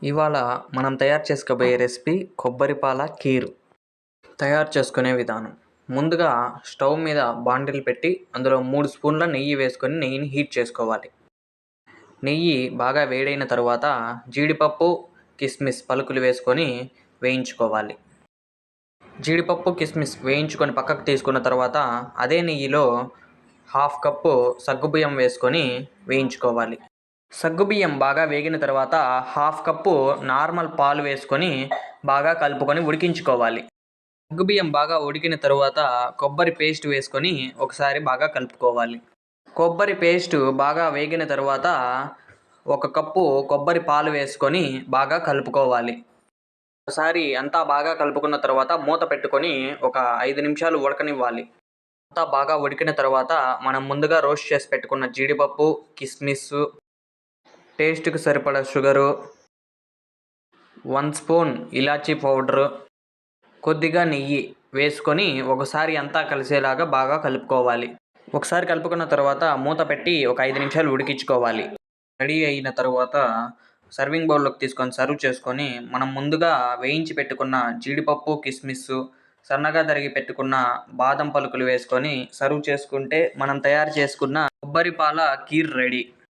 ఇవాళ మనం తయారు చేసుకోబోయే రెసిపీ కొబ్బరి పాల కీరు. తయారు చేసుకునే విధానం: ముందుగా స్టవ్ మీద బాండిల్ పెట్టి అందులో 3 స్పూన్ల నెయ్యి వేసుకొని నెయ్యిని హీట్ చేసుకోవాలి. నెయ్యి బాగా వేడైన తర్వాత జీడిపప్పు, కిస్మిస్ పలుకులు వేసుకొని వేయించుకోవాలి. జీడిపప్పు, కిస్మిస్ వేయించుకొని పక్కకు తీసుకున్న తర్వాత అదే నెయ్యిలో 1/2 కప్పు సగ్గుబియ్యం వేసుకొని వేయించుకోవాలి. సగ్గుబియ్యం బాగా వేగిన తర్వాత 1/2 కప్పు నార్మల్ పాలు వేసుకొని బాగా కలుపుకొని ఉడికించుకోవాలి. సగ్గుబియ్యం బాగా ఉడికిన తర్వాత కొబ్బరి పేస్ట్ వేసుకొని ఒకసారి బాగా కలుపుకోవాలి. కొబ్బరి పేస్ట్ బాగా వేగిన తర్వాత 1 కప్పు కొబ్బరి పాలు వేసుకొని బాగా కలుపుకోవాలి. ఒకసారి అంతా బాగా కలుపుకున్న తర్వాత మూత పెట్టుకొని ఒక 5 నిమిషాలు ఉడకనివ్వాలి. అంతా బాగా ఉడికిన తర్వాత మనం ముందుగా రోస్ట్ చేసి పెట్టుకున్న జీడిపప్పు, కిస్మిస్, టేస్ట్కి సరిపడా షుగరు, 1 స్పూన్ ఇలాచీ పౌడరు, కొద్దిగా నెయ్యి వేసుకొని ఒకసారి అంతా కలిసేలాగా బాగా కలుపుకోవాలి. ఒకసారి కలుపుకున్న తర్వాత మూత పెట్టి ఒక 5 నిమిషాలు ఉడికించుకోవాలి. రెడీ అయిన తర్వాత సర్వింగ్ బౌల్లోకి తీసుకొని సర్వ్ చేసుకొని మనం ముందుగా వేయించి పెట్టుకున్న జీడిపప్పు, కిస్మిస్, సన్నగా తరిగి పెట్టుకున్న బాదం పలుకులు వేసుకొని సర్వ్ చేసుకుంటే మనం తయారు చేసుకున్న కొబ్బరి పాల కీర్ రెడీ.